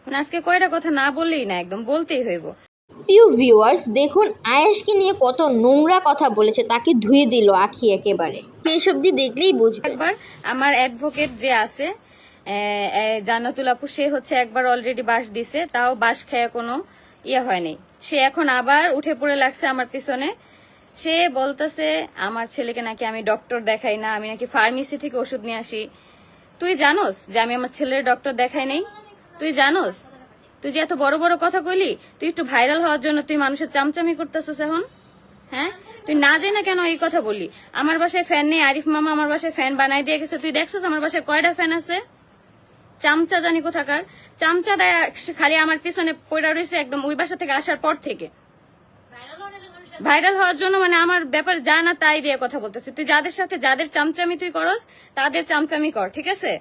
মানে আজকে কয়টা কথা না বললেই না, একদম বলতেই হইব। প্রিয় ভিউয়ার্স, দেখুন আয়েশকে নিয়ে কত নোংরা কথা বলেছে, তাকে ধুয়ে দিল আখি একেবারে। সেই সবজি দেখলেই বুঝবে। একবার আমার অ্যাডভোকেট যে আছে জান্নাতুল আপু, সে হচ্ছে একবার অলরেডি বাস দিছে, তাও বাস খেয়ে কোনো হয়নি। সে এখন আবার উঠে পড়ে লাগছে আমার পিছনে। সে বলতেছে আমার ছেলেকে নাকি আমি ডক্টর দেখাই না, আমি নাকি ফার্মেসি থেকে ওষুধ নিয়ে আসি। তুই জানোস যে আমি আমার ছেলের ডক্টর দেখাই নাই? তুই জানোস? তুই যে এত বড় বড় কথা কইলি, তুই একটু ভাইরাল হওয়ার জন্য তুই মানুষের চামচামি করতেছিস এখন। হ্যাঁ, তুই না জানি না কেন এই কথা বললি? আমার বাসায় ফ্যান নেই, আরিফ মামা আমার বাসায় ফ্যান বানাই দিয়ে গেছে। তুই দেখছিস আমার বাসায় কয়টা ফ্যান আছে? চামচা জানি কোথাকার চামচাটা খালি আমার পিছনে পড়া রয়েছে একদম ওই বাসা থেকে আসার পর থেকে। ভাইরাল হওয়ার জন্য মানে আমার ব্যাপার যা না তাই দিয়ে কথা বলতেছি। তুই যাদের সাথে যাদের চামচামি তুই করস তাদের চামচামি কর, ঠিক আছে?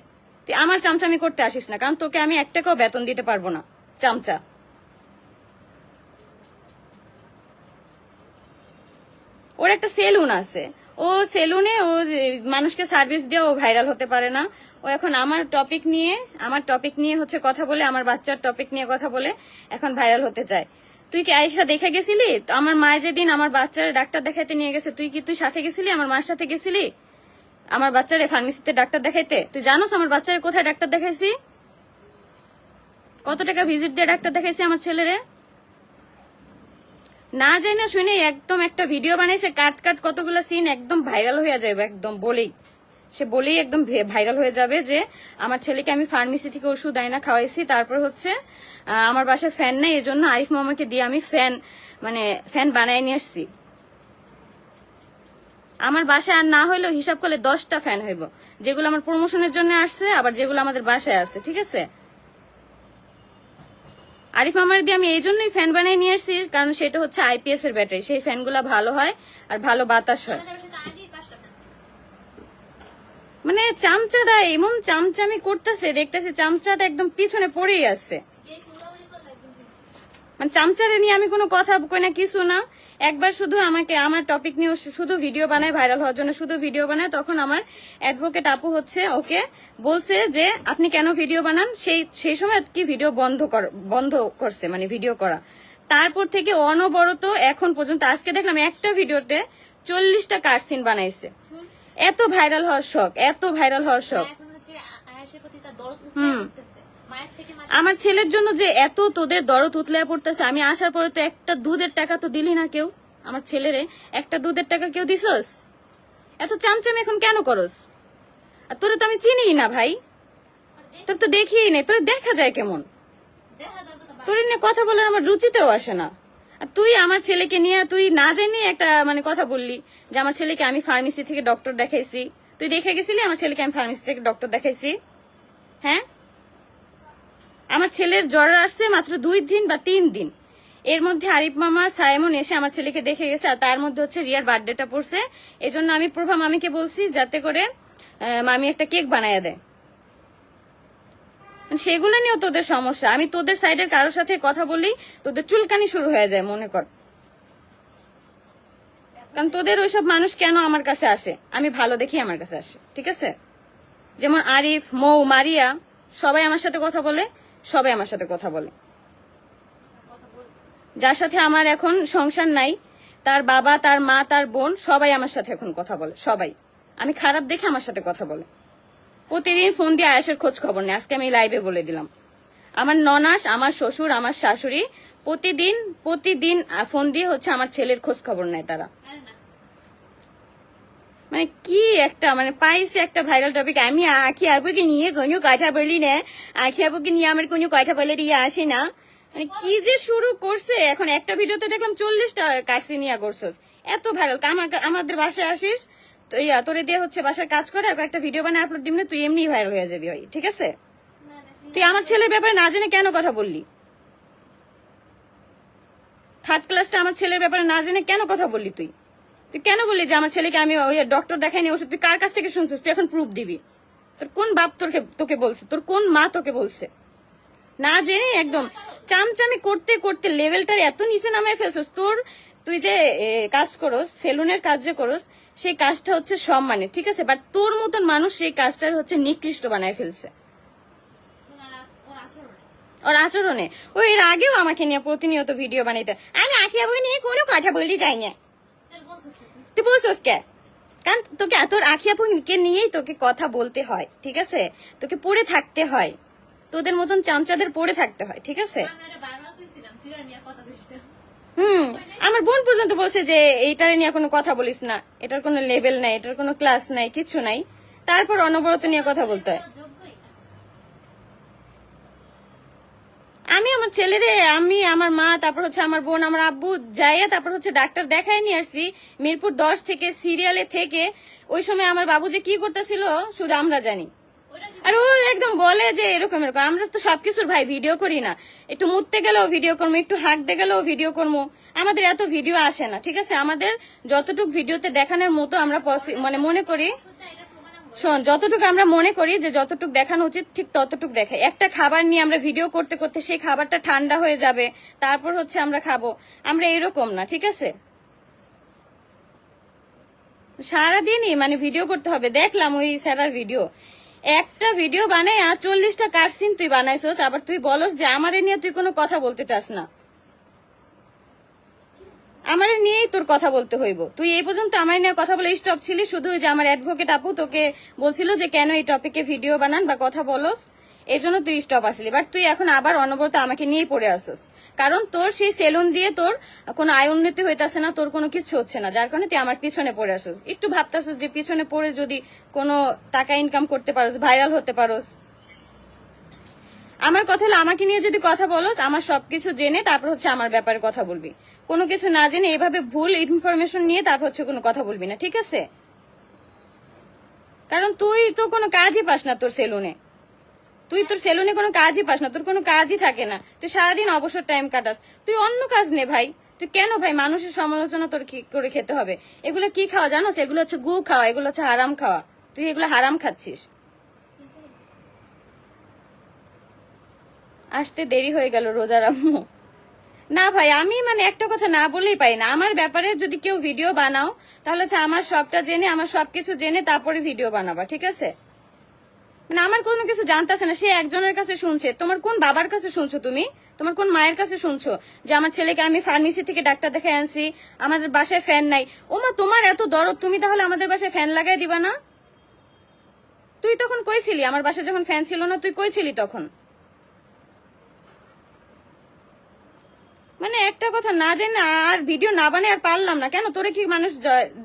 তুই আমার চামচামি করতে আসিস না, কারণ তোকে আমি 1 টাকাও বেতন দিতে পারবো না, চামচা। ওর একটা সেলুন আছে, ও সেলুনে ও মানুষকে সার্ভিস দিয়ে ও ভাইরাল হতে পারে না। ও এখন আমার টপিক নিয়ে হচ্ছে কথা বলে, আমার বাচ্চার টপিক নিয়ে কথা বলে এখন ভাইরাল হতে চায়। তুই কি আয়েশা দেখে গেছিলি? আমার মায়ের যেদিন আমার বাচ্চার ডাক্তার দেখাইতে নিয়ে গেছে, তুই সাথে গেছিলি? আমার মার সাথে গেছিলি আমার বাচ্চারে ফার্মেসিতে ডাক্তার দেখাইতে? তুই জানোস আমার বাচ্চারে কোথায় ডাক্তার দেখাইছি? কত টাকা ভিজিট দিয়ে ডাক্তার দেখাইছি আমার ছেলেরে? না যাই না শুনে একদম একটা ভিডিও বানাইছে, কাট কতগুলো সিন একদম ভাইরাল হয়ে যাবে, একদম বলেই একদম ভাইরাল হয়ে যাবে যে আমার ছেলেকে আমি ফার্মেসি থেকে ওষুধ আইনা খাওয়াইছি, তারপর হচ্ছে আমার বাসায় ফ্যান নাই, এই জন্য আরিফ মামাকে দিয়ে আমি ফ্যান বানাই নিয়ে আসছি। আমার বাসায় আর না হইলেও হিসাব করলে 10টা ফ্যান হইব, যেগুলো আমার প্রমোশনের জন্য আসছে, আবার যেগুলো আমাদের বাসায় আছে, ঠিক আছে? আরিফ মামার দিয়ে আমি এই জন্যই ফ্যান বানিয়ে নিয়ে আসছি, কারণ সেটা হচ্ছে আইপিএস এর ব্যাটারি, সেই ফ্যানগুলো ভালো হয় আর ভালো বাতাস হয়। মানে চামচাটা এমন চামচামি করতেছে, দেখতেছে চামচাটা একদম পিছনে পড়েই আছে। মানে চামচারে নিয়ে আমি কোনো কথা কই না, কিছু না। একবার শুধু আমাকে আমার টপিক নিয়ে শুধু ভিডিও বানায়, ভাইরাল হওয়ার জন্য শুধু ভিডিও বানায়, তখন আমার অ্যাডভোকেট আপু হচ্ছে ওকে বলছে যে আপনি কেন ভিডিও বানান। সেই সময় কি ভিডিও বন্ধ করছে, মানে ভিডিও করা। তারপর থেকে অনবরত এখন পর্যন্ত আজকে দেখলাম একটা ভিডিওতে 40টা কাটসিন বানাইছে। এত ভাইরাল হওয়ার শখ। আমার ছেলের জন্য যে এত তোদের দরদ উতলায় পড়তেছে, আমি আসার পরে তো একটা দুধের টাকা তো দিলি না কেউ আমার ছেলেরে। একটা দুধের টাকা কেউ দিছস? এত চামচামি এখন কেন করস? আর তোরে তো আমি চিনি না ভাই, তোর তো দেখিই নেই, তোরে দেখা যায় কেমন? তোর নিয়ে কথা বলার আমার রুচিতেও আসে না। আর তুই আমার ছেলেকে নিয়ে তুই না জানি একটা মানে কথা বললি যে আমার ছেলেকে আমি ফার্মেসি থেকে ডক্টর দেখাইছি। তুই দেখে গেছিলি আমার ছেলেকে আমি ফার্মেসি থেকে ডক্টর দেখাইছি? হ্যাঁ, আমার ছেলের জ্বর আসছে মাত্র 2 দিন বা 3 দিন, এর মধ্যে আরিফ মামা সাইমন এসে আমার ছেলেকে দেখে গেছে। আর তার মধ্যে হচ্ছে রিয়ার বার্থডেটা পড়ছে, এই জন্য আমি প্রভা মামিকে বলছি যাতে করে মামি একটা কেক বানায় দেয়। সেগুলো নিয়েও তোদের সমস্যা। আমি তোদের সাইডের কারোর সাথে কথা বললেই তোদের চুলকানি শুরু হয়ে যায়, মনে কর। কারণ তোদের ওইসব মানুষ কেন আমার কাছে আসে, আমি ভালো দেখি আমার কাছে আসে, ঠিক আছে? যেমন আরিফ, মৌ, মারিয়া সবাই আমার সাথে কথা বলে, যার সাথে আমার এখন সংসার নাই, তার বাবা, তার মা, তার বোন সবাই আমার সাথে এখন কথা বলে। সবাই আমি খারাপ দেখে আমার সাথে কথা বলে, প্রতিদিন ফোন দিয়ে আয়েশের খোঁজ খবর নেই। আজকে আমি লাইভে বলে দিলাম, আমার ননাস, আমার শ্বশুর, আমার শাশুড়ি প্রতিদিন ফোন দিয়ে হচ্ছে আমার ছেলের খোঁজ খবর নেয় তারা। মানে কি একটা মানে পাইছে একটা ভাইরাল টপিক। আমি আখি আপুকে নিয়ে কোনো কথা বলি না, আখি আপুকে নিয়ে আমার কোনো কথা বলে দিয়ে আসে না। মানে কি যে শুরু করছে এখন। একটা ভিডিওতে দেখলাম 40টা কাটসি নিয়ে করছস, এত ভাইরাল। আমাদের বাসায় আসিস তো তোরে দিয়ে হচ্ছে বাসায় কাজ করে একটা ভিডিও বানায় আপলোড দিবি না, তুই এমনি ভাইরাল হয়ে যাবি ভাই, ঠিক আছে? তুই আমার ছেলের ব্যাপারে না জেনে কেন কথা বললি? 3rd ক্লাসটা আমার ছেলের ব্যাপারে না জেনে কেন কথা বললি? তুই কেন বললি যে আমার ছেলেকে আমি ওই ডক্টর দেখাইনি ওষুধ? তুই কার কাছ থেকে শুনছিস? তুই এখন প্রুফ দিবি। তোর কোন বাপ তোকে বলছে? তোর কোন মা তোকে বলছে? না জেনে একদম চামচামি করতে করতে লেভেলটার এত নিচে নামায় ফেলছিস। তুই যে কাজ করস, সেলুনের কাজ যে করস, সেই কাজটা হচ্ছে সম্মানের, ঠিক আছে? বাট তোর মতন মানুষ সেই কাজটার হচ্ছে নিকৃষ্ট বানায় ফেলছে। ওর আচরণে। ও এর আগেও আমাকে নিয়ে প্রতিনিয়ত ভিডিও বানাইতে, আমি আখি আপুকে নিয়ে কোনো কথা বলি যাই না। তুই বলছস কে? কারণ তোকে তোর আখি আপুকে নিয়েই তোকে কথা বলতে হয়, ঠিক আছে? তোকে পড়ে থাকতে হয়, তোদের মতন চামচাদের পড়ে থাকতে হয়, ঠিক আছে? আমার বোন পর্যন্ত বলছে যে এইটারে নিয়ে কোনো কথা বলিস না, এটার কোনো লেভেল নাই, এটার কোনো ক্লাস নাই, কিছু নাই, তারপর অনবরত নিয়ে কথা বলতে হয়। আমি আমার ছেলেরে, আমি আমার মা, তারপর হচ্ছে আমার বোন, আমার আব্বু যাইয়া তারপর হচ্ছে ডাক্তার দেখায় নিয়ে আসছি মিরপুর 10 থেকে, সিরিয়ালে থেকে। ওই সময় আমার বাবু যে কি করতেছিল শুধু আমরা জানি। আর ও একদম বলে যে এরকম এরকম, আমরা তো সবকিছুর ভাই ভিডিও করি না, একটু মুততে গেলেও ভিডিও করবো, একটু হাঁকতে গেলেও ভিডিও করবো, আমাদের এত ভিডিও আসে না, ঠিক আছে? আমাদের যতটুকু ভিডিওতে দেখানোর মতো আমরা মানে মনে করি, শোন, যতটুকু আমরা মনে করি যে যতটুকু দেখানো উচিত ঠিক ততটুকু দেখাই। একটা খাবার নিয়ে আমরা ভিডিও করতে করতে সেই খাবারটা ঠান্ডা হয়ে যাবে, তারপর হচ্ছে আমরা খাবো, আমরা এরকম না, ঠিক আছে? সারাদিনই মানে ভিডিও করতে হবে। দেখলাম ওই স্যারার ভিডিও, একটা ভিডিও বানাই 40টা কাটসিন তুই বানাইছস, আবার তুই বলস যে আমারে নিয়ে তুই কোনো কথা বলতে চাস না। আমার নিয়েই তোর কথা বলতে হইব। তুই এই পর্যন্ত আমার নিয়ে কথা বলে স্টপ ছিলি, শুধু যে আমার অ্যাডভোকেট আপু তোকে বলছিল যে কেন এই টপিকে ভিডিও বানান বা কথা বলস, এই জন্য তুই স্টপ আসলি। বাট তুই এখন আবার অনবরত আমাকে নিয়েই পড়ে আসস, কারণ তোর সেই সেলুন দিয়ে তোর কোনো আয় উন্নতি হইতাছে না, তোর কোনো কিছু হচ্ছে না, যার কারণে তুই আমার পিছনে পড়ে আসস। একটু ভাবতাছস যে পিছনে পড়ে যদি কোনো টাকা ইনকাম করতে পারোস, ভাইরাল হতে পারোস। আমার কথা হলো, আমাকে নিয়ে যদি কথা বলোস, আমার সবকিছু জেনে তারপর হচ্ছে আমার ব্যাপারে কথা বলবি। কোনো কিছু না জেনে এভাবে ভুল ইনফরমেশন নিয়ে তারপর হচ্ছে কোনো কথা বলবি না, ঠিক আছে? কারণ তুই তো কোনো কাজই পাস না তোর সেলুনে, তুই তোর সেলুনে কোনো কাজই পাস না, তোর কোনো কাজই থাকে না, তুই সারাদিন অবসর টাইম কাটাস। তুই অন্য কাজ নে ভাই। তুই কেন ভাই মানুষের সমালোচনা তোর কি করে খেতে হবে? এগুলো কি খাওয়া জানোস? এগুলো হচ্ছে গু খাওয়া, এগুলো হচ্ছে হারাম খাওয়া। তুই এগুলো হারাম খাচ্ছিস। আসতে দেরি হয়ে গেল রোজার আম্মু। না ভাই, আমি মানে একটা কথা না বলেই পারি না। আমার ব্যাপারে যদি কেউ ভিডিও বানাও, তাহলে হচ্ছে আমার সবটা জেনে, আমার সবকিছু জেনে তারপরে ভিডিও বানাবা, ঠিক আছে? মানে আমার কোনো কিছু জানতেছে না, সে একজনের কাছে শুনছে। তোমার কোন বাবার কাছে শুনছো তুমি? তোমার কোন মায়ের কাছে শুনছো যে আমার ছেলেকে আমি ফার্মেসি থেকে ডাক্তার দেখায় আনছি, আমাদের বাসায় ফ্যান নাই? ওমা, তোমার এত দরদ, তুমি তাহলে আমাদের বাসায় ফ্যান লাগাই দিবা না? তুই তখন কই ছিলি? আমার বাসায় যখন ফ্যান ছিল না, তুই কই ছিলি তখন? মানে একটা কথা না জেনে আর ভিডিও না বানায় আর পারলাম না। কেন? তোরে কি মানুষ,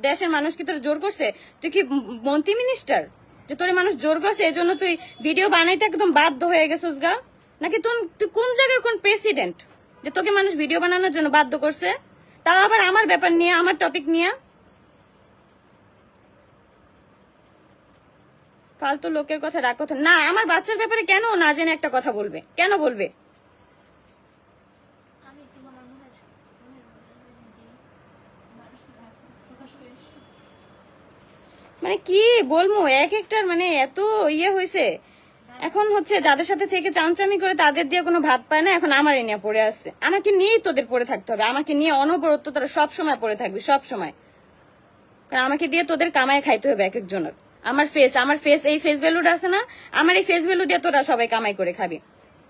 দেশের মানুষ কি তোর জোর করছে? তুই কি মন্ত্রী মিনিস্টার যে তোরে মানুষ জোর করছে এই জন্য তুই ভিডিও বানাইতে একদম বাধ্য হয়ে গেছিস গা? নাকি তুই কোন জায়গার কোন প্রেসিডেন্ট যে তোকে মানুষ ভিডিও বানানোর জন্য বাধ্য করছে, তাও আবার আমার ব্যাপার নিয়ে, আমার টপিক নিয়ে? ফালতু লোকের কথা রাগ কথা না। আমার বাচ্চার ব্যাপারে কেন না জেনে একটা কথা বলবে? কেন বলবে? মানে কি বলবো, এক একটার মানে এত ইয়ে হয়েছে। এখন হচ্ছে যাদের সাথে থেকে চামচামি করে তাদের দিয়ে কোনো ভাত পায় না, এখন আমার নিয়ে পড়ে আসছে। আমাকে নিয়েই তোদের পড়ে থাকতে হবে, আমাকে নিয়ে অনবরত তোরা সব সময় পড়ে থাকবি, সব সময়। কারণ আমাকে দিয়ে তোদের কামায় খাইতে হবে এক একজনের। আমার ফেস এই ফেস ভ্যালুটা আছে না, আমার এই ফেস ভ্যালু দিয়ে তোরা সবাই কামাই করে খাবি।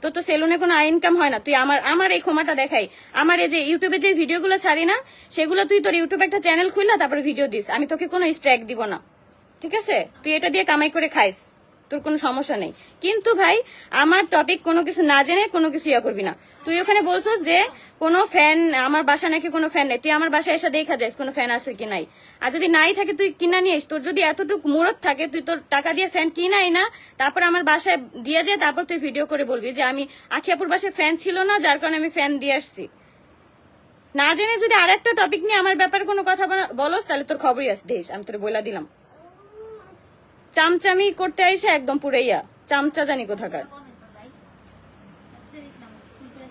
তোর তো সেলুনে কোনো ইনকাম হয় না। তুই আমার এই ক্ষমাটা দেখাই, আমার এই যে ইউটিউবে যে ভিডিওগুলো ছাড়ি না, সেগুলো তুই তোর ইউটিউবে একটা চ্যানেল খুললা তারপরে ভিডিও দিস, আমি তোকে কোনো স্ট্যাক দিব না, ঠিক আছে? তুই এটা দিয়ে কামাই করে খাইস, তোর কোনো সমস্যা নেই। কিন্তু ভাই, আমার টপিক কোনো কিছু না জেনে কোনো কিছু ইয়ে করবি না। তুই ওখানে বলছিস যে কোনো ফ্যান, আমার বাসা নাকি কোনো ফ্যান নেই। তুই আমার বাসায় এসে দেখা যাস কোনো ফ্যান আছে কি নাই। আর যদি নাই থাকে তুই কিনা নিয়ে আস। তোর যদি এতটুকু মুরত থাকে, তুই তোর টাকা দিয়ে ফ্যান কিনাই না, তারপর আমার বাসায় দিয়ে যায়, তারপর তুই ভিডিও করে বলবি যে আমি আখিয়াপুর বাসায় ফ্যান ছিল না, যার কারণে আমি ফ্যান দিয়ে আসছি। না জেনে যদি আর একটা টপিক নিয়ে আমার ব্যাপারে কোনো কথা বলস, তাহলে তোর খবরই আছে দেশ, আমি তোর বইলা দিলাম। চামচামি করতে আইসা একদম পুরাইয়া চামচা জানি কোথাকার।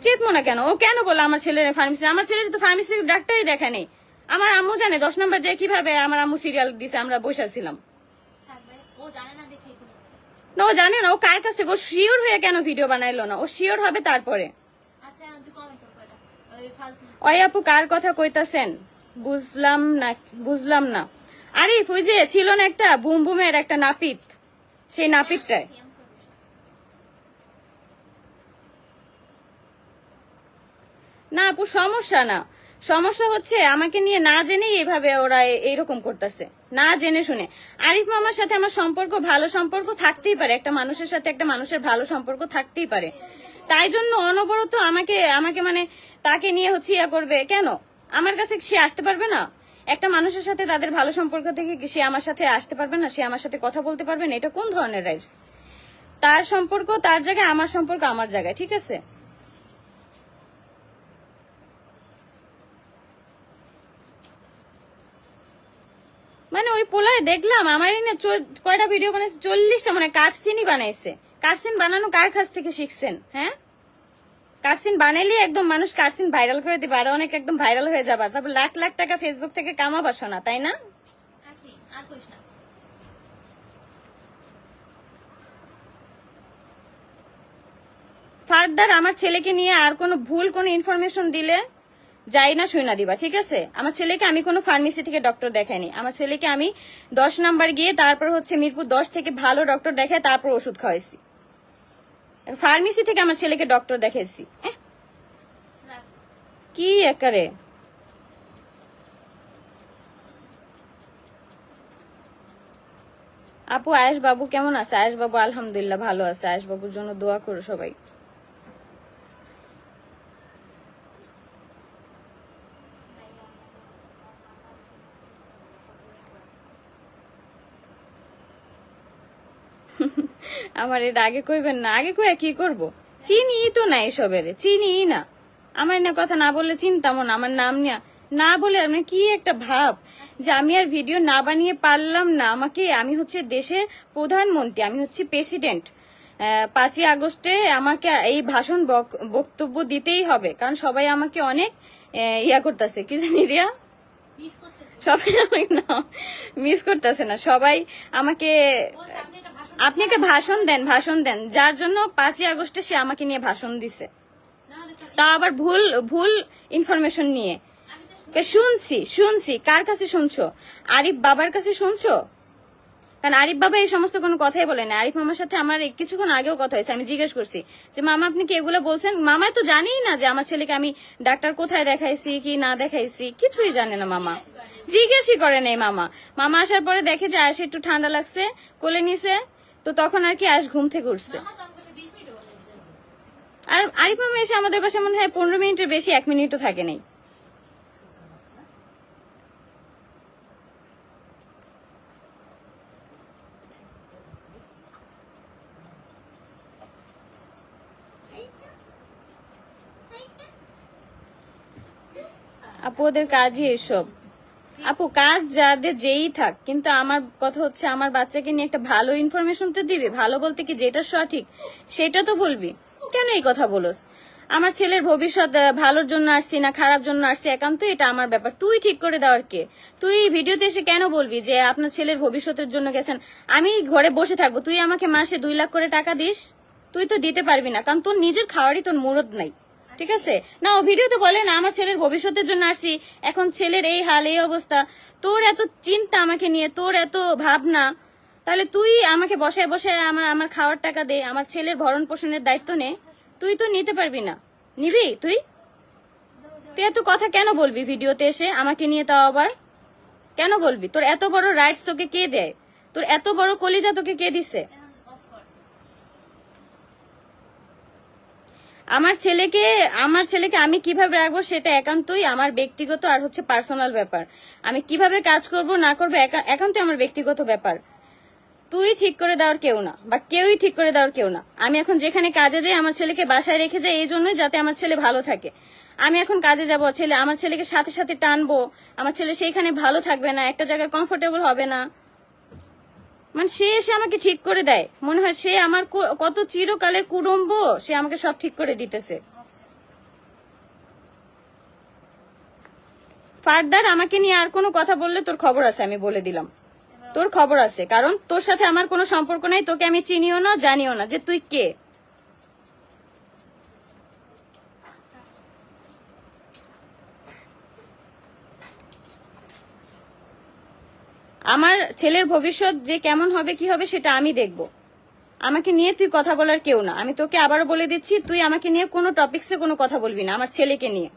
চেতমো না কেন? ও কেন বললো আমার ছেলের ফার্মেসি? আমার ছেলের তো ফার্মেসি ডাক্তারই দেখা নেই। আমার আম্মু জানে 10 নম্বর যে কিভাবে আমার আম্মু সিরিয়াল দিছে, আমরা বসেছিলাম। না, ও জানে না। ও কার কাছ থেকে? ও শিওর হয়ে কেন ভিডিও বানাইলো না? ও শিওর হবে তারপরে। ওই আপু কার কথা কইতাছেন? বুঝলাম না। আরে ওই যে ছিল না একটা বুম বুমের একটা নাপিত, সেই নাপিতটায়। না আপু সমস্যা না, সমস্যা হচ্ছে আমাকে নিয়ে না জেনেই এইভাবে ওরা এইরকম করতেছে, না জেনে শুনে। আরিফ মামার সাথে আমার সম্পর্ক, ভালো সম্পর্ক থাকতেই পারে, একটা মানুষের সাথে একটা মানুষের ভালো সম্পর্ক থাকতেই পারে, তাই জন্য অনবরত আমাকে আমাকে মানে তাকে নিয়ে হচ্ছে ইয়া করবে কেন? আমার কাছে সে আসতে পারবে না? একটা মানুষের সাথে তাদের ভালো সম্পর্ক থেকে কি সে আমার সাথে আসতে পারবে না? সে আমার সাথে কথা বলতে পারবে না? এটা কোন ধরনের রাইটস? তার সম্পর্ক তার জায়গায়, আমার সম্পর্ক আমার জায়গায়, ঠিক আছে? মানে ওই পোলায় দেখলাম আমার এনে কয়টা ভিডিও বানাইছে, 40টা মানে কাটসিনই বানাইছে। কাটসিন বানানো কার কাছ থেকে শিখছেন? হ্যাঁ, কাটসিন বানাইলে একদম মানুষ কাটসিন ভাইরাল করে দিবে, আর অনেক একদম ভাইরাল হয়ে যাবার, তারপর লাখ লাখ টাকা ফেসবুক থেকে কামাবা শোনা, তাই না? ফার্দার আমার ছেলেকে নিয়ে আর কোনো ভুল কোনো ইনফরমেশন দিলে যাই না শুই না দিবা, ঠিক আছে? আমার ছেলেকে আমি কোনো ফার্মেসি থেকে ডক্টর দেখাইনি, আমার ছেলেকে আমি 10 নাম্বার গিয়ে তারপর হচ্ছে মিরপুর 10 থেকে ভালো ডক্টর দেখায় তারপর ওষুধ খাওয়াইছি। ফার্মেসি থেকে আমার ছেলেকে ডক্টর দেখাইছি? কি একারে আপু। আয়েশ বাবু কেমন আছে? আয়েশ বাবু আলহামদুলিল্লাহ ভালো আছে, আয়েশ বাবুর জন্য দোয়া করো সবাই। আমার এটা আগে কইবেন না, আগে কইয়া কি করব? চিনি তো না এসবের, চিনি না। আমার না কথা না বললে চিনতাম না, আমার নাম নিয়ে না বলে আমি কি একটা ভাব যে আমি আর ভিডিও না বানিয়ে পারলাম না। আমাকে, আমি হচ্ছে দেশের প্রধানমন্ত্রী, আমি হচ্ছে প্রেসিডেন্ট। 5ই আগস্টে আমাকে এই ভাষণ বক্তব্য দিতেই হবে, কারণ সবাই আমাকে অনেক ইয়া করতেছে, কি জানি রিয়া, সবাই আমাকে না মিস করতেছে না, সবাই আমাকে। আপনি একটা ভাষণ দেন, ভাষণ দেন, যার জন্য 5ই আগস্টে সে আমাকে নিয়ে ভাষণ দিছে, তা আবার ভুল ভুল ইনফরমেশন নিয়ে। শুনছি শুনছি, কার কাছে শুনছো? আরিফ বাবার কাছে শুনছো? কারণ আরিফ বাবা এই সমস্ত কোনো কথাই বলে না। আরিফ মামার সাথে আমার কিছুক্ষণ আগেও কথা হয়েছে, আমি জিজ্ঞেস করছি যে মামা আপনি কি এগুলো বলছেন? মামা তো জানেই না যে আমার ছেলেকে আমি ডাক্তার কোথায় দেখাইছি কি না দেখাইছি, কিছুই জানে না মামা, জিজ্ঞেসই করে নেই মামা। মামা আসার পরে দেখে যে আয়েশ একটু ঠান্ডা লাগছে, কোলে নিছে, তো তখন আর কি আয়েশ ঘুম থেকে উঠছে। আর আরিফ মামা এসে আমাদের বাসায় মনে হয় 15 মিনিটের বেশি 1 মিনিটও থাকে নাই। আপু ওদের কাজই এসব। আপু কাজ যাদের যেই থাক, কিন্তু আমার কথা হচ্ছে আমার বাচ্চাকে নিয়ে একটা ভালো ইনফরমেশন তো দিবি, ভালো বলতে কি যেটা সঠিক সেটা তো বলবি। কেন এই কথা বলোস? আমার ছেলের ভবিষ্যৎ ভালোর জন্য আসছি না খারাপ জন্য আসছি, একান্ত এটা আমার ব্যাপার, তুই ঠিক করে দেওয়ার কে? তুই ভিডিওতে এসে কেন বলবি যে আপনার ছেলের ভবিষ্যতের জন্য গেছেন? আমি ঘরে বসে থাকবো, তুই আমাকে মাসে 2 লাখ করে টাকা দিস? তুই তো দিতে পারবি না, কারণ তোর নিজের খাওয়ারই তোর মুরদ নাই, ঠিক আছে? না ও ভিডিওতে বলে না আমার ছেলের ভবিষ্যতের জন্য আসছি, এখন ছেলের এই হাল এই অবস্থা, তোর এত চিন্তা আমাকে নিয়ে, তোর এত ভাবনা, তাহলে তুই আমাকে বসায় বসায় আমার আমার খাওয়ার টাকা দে, আমার ছেলের ভরণ পোষণের দায়িত্ব নে। তুই তো নিতে পারবি না, নিবি তুই? তুই এত কথা কেন বলবি ভিডিওতে এসে আমাকে নিয়ে? তাও আবার কেন বলবি? তোর এত বড় রাইটস তোকে কে দেয়? তোর এত বড় কলিজা তোকে কে দিছে? আমার ছেলেকে আমি কিভাবে রাখবো সেটা একান্তই আমার ব্যক্তিগত আর হচ্ছে পার্সোনাল ব্যাপার। আমি কিভাবে কাজ করব না করবো একান্তই আমার ব্যক্তিগত ব্যাপার। তুই ঠিক করে দেওয়ার কেউ না, বা কেউই ঠিক করে দেওয়ার কেউ না। আমি এখন যেখানে কাজে যাই আমার ছেলেকে বাসায় রেখে যাই এই জন্যই যাতে আমার ছেলে ভালো থাকে। আমি এখন কাজে যাব, আমার ছেলেকে সাথে সাথে টানবো, আমার ছেলে সেইখানে ভালো থাকবে না, একটা জায়গায় কমফোর্টেবল হবে না, মানে সে এসে আমাকে ঠিক করে দেয়, মনে হয় সে আমার কত চিরকালের কুটুম্ব, সে আমাকে সব ঠিক করে দিতেছে। ফার্দার আমাকে নিয়ে আর কোনো কথা বললে তোর খবর আছে, আমি বলে দিলাম, তোর খবর আছে, কারণ তোর সাথে আমার কোনো সম্পর্ক নাই, তোকে আমি চিনিও না জানিও না যে তুই কে। আমার ছেলের ভবিষ্যৎ যে কেমন হবে কি হবে সেটা আমি দেখব। আমাকে নিয়ে তুই কথা বলার কেউ না। আমি তোকে আবারও বলে দিচ্ছি, তুই আমাকে নিয়ে কোনো টপিক্সে কোনো কথা বলবি না, আমার ছেলেকে নিয়ে।